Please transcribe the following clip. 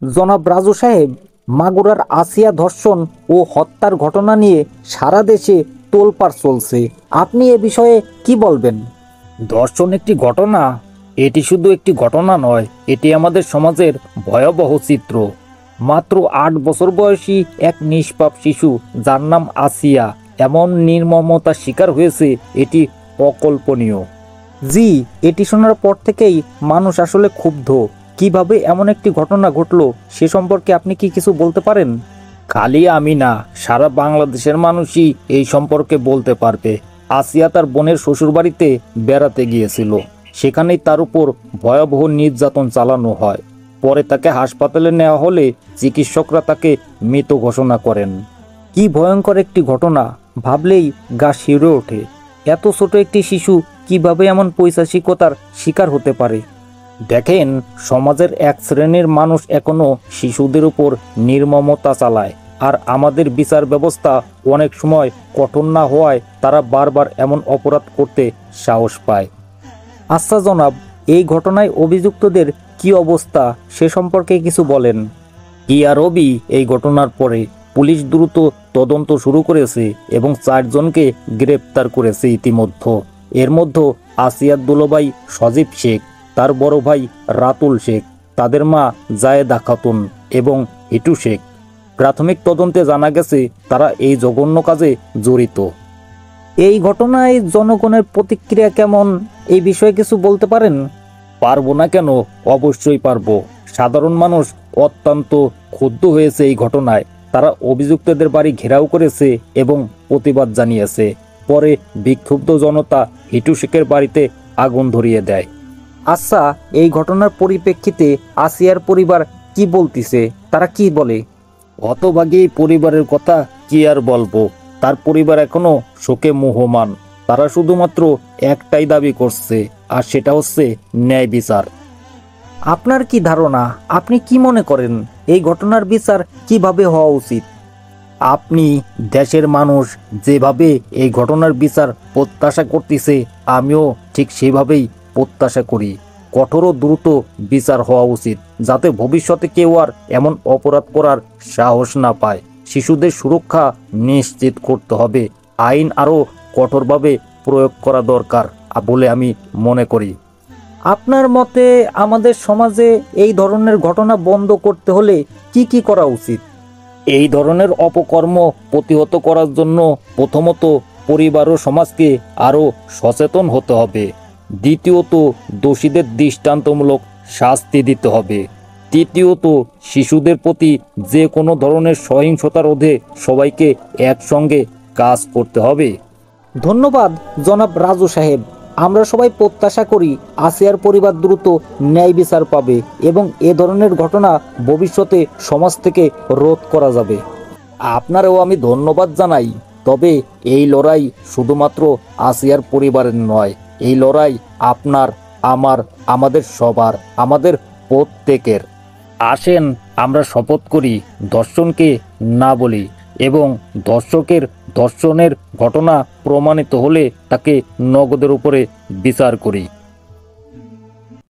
জনাব রাজু সাহেব, মাগুরার আসিয়া ধর্ষণ ও হত্যার ঘটনা নিয়ে সারা দেশে তোলপাড় চলছে। আপনি এ বিষয়ে কি বলবেন? ধর্ষণ একটি ঘটনা? এটি শুধু একটি ঘটনা নয়, এটি আমাদের সমাজের ভয়াবহ চিত্র। মাত্র ৮ বছর বয়সী এক নিষ্পাপ শিশু, যার নাম আসিয়া, এমন নির্মমতার শিকার হয়েছে, এটি অকল্পনীয়। জি, এটি শোনার পর থেকেই মানুষ আসলে ক্ষুব্ধ। কিভাবে এমন একটি ঘটনা ঘটলো সে সম্পর্কে আপনি কি কিছু বলতে পারেন? খালি আমি না, সারা বাংলাদেশের মানুষই এই সম্পর্কে বলতে পারবে। আসিয়া তার বোনের শ্বশুরবাড়িতে বেড়াতে গিয়েছিল। সেখানেই তার উপর ভয়াবহ নির্যাতন চালানো হয়। পরে তাকে হাসপাতালে নেওয়া হলে চিকিৎসকরা তাকে মৃত ঘোষণা করেন। কি ভয়ঙ্কর একটি ঘটনা! ভাবলেই গা শিউরে ওঠে। এত ছোট একটি শিশু কিভাবে এমন পৈশাচিকতার শিকার হতে পারে? দেখেন, সমাজের এক শ্রেণীর মানুষ এখনো শিশুদের উপর নির্মমতা চালায়, আর আমাদের বিচার ব্যবস্থা অনেক সময় কঠোর না হওয়ায় তারা বারবার এমন অপরাধ করতে সাহস পায়। আচ্ছা জনাব, এই ঘটনায় অভিযুক্তদের কি অবস্থা সে সম্পর্কে কিছু বলেন। কি আর রবি, এই ঘটনার পরে পুলিশ দ্রুত তদন্ত শুরু করেছে এবং 4 জনকে গ্রেপ্তার করেছে ইতিমধ্যে। এর মধ্যে আসিয়ার দুলোভাই সজীব শেখ, তার বড় ভাই রাতুল শেখ, তাদের মা জায়েদা খাতুন এবং হিটু শেখ। প্রাথমিক তদন্তে জানা গেছে তারা এই জঘন্য কাজে জড়িত। এই ঘটনায় জনগণের প্রতিক্রিয়া কেমন, এই বিষয়ে কিছু বলতে পারেন? পারবো না কেন, অবশ্যই পারবো। সাধারণ মানুষ অত্যন্ত ক্ষুব্ধ হয়েছে এই ঘটনায়। তারা অভিযুক্তদের বাড়ি ঘেরাও করেছে এবং প্রতিবাদ জানিয়েছে। পরে বিক্ষুব্ধ জনতা হিটু শেখের বাড়িতে আগুন ধরিয়ে দেয়। আচ্ছা, এই ঘটনার পরিপ্রেক্ষিতে আসিয়ার পরিবার কি বলতিছে, তারা কি বলে? হতভাগী পরিবারের কথা কি আর বলবো। তার পরিবার এখনো শোকে মুহ্যমান। তারা শুধুমাত্র একটাই দাবি করছে, আর সেটা হচ্ছে ন্যায় বিচার। আপনার কি ধারণা, আপনি কি মনে করেন এই ঘটনার বিচার কিভাবে হওয়া উচিত? আপনি, দেশের মানুষ যেভাবে এই ঘটনার বিচার প্রত্যাশা করতেছে, আমিও ঠিক সেভাবেই প্রত্যাশা করি। কঠোর ও দ্রুত বিচার হওয়া উচিত, যাতে ভবিষ্যতে কেউ আর এমন অপরাধ করার সাহস না পায়। শিশুদের সুরক্ষা নিশ্চিত করতে হবে। আইন আরও কঠোরভাবে প্রয়োগ করা দরকার বলে আমি মনে করি। আপনার মতে আমাদের সমাজে এই ধরনের ঘটনা বন্ধ করতে হলে কি কি করা উচিত? এই ধরনের অপকর্ম প্রতিহত করার জন্য প্রথমত পরিবার ও সমাজকে আরও সচেতন হতে হবে। দ্বিতীয়ত দোষীদের দৃষ্টান্তমূলক শাস্তি দিতে হবে। তৃতীয়ত শিশুদের প্রতি যে কোনো ধরনের সহিংসতা রোধে সবাইকে একসঙ্গে কাজ করতে হবে। ধন্যবাদ জনাব রাজু সাহেব। আমরা সবাই প্রত্যাশা করি আসিয়ার পরিবার দ্রুত ন্যায় বিচার পাবে এবং এ ধরনের ঘটনা ভবিষ্যতে সমাজ থেকে রোধ করা যাবে। আপনারও আমি ধন্যবাদ জানাই। তবে এই লড়াই শুধুমাত্র আসিয়ার পরিবারের নয়, এই লড়াই আপনার, আমার, আমাদের সবার, আমাদের প্রত্যেকের। আসেন আমরা শপথ করি ধর্ষণকে না বলি, এবং ধর্ষণের ঘটনা প্রমাণিত হলে তাকে নগদের উপরে বিচার করি।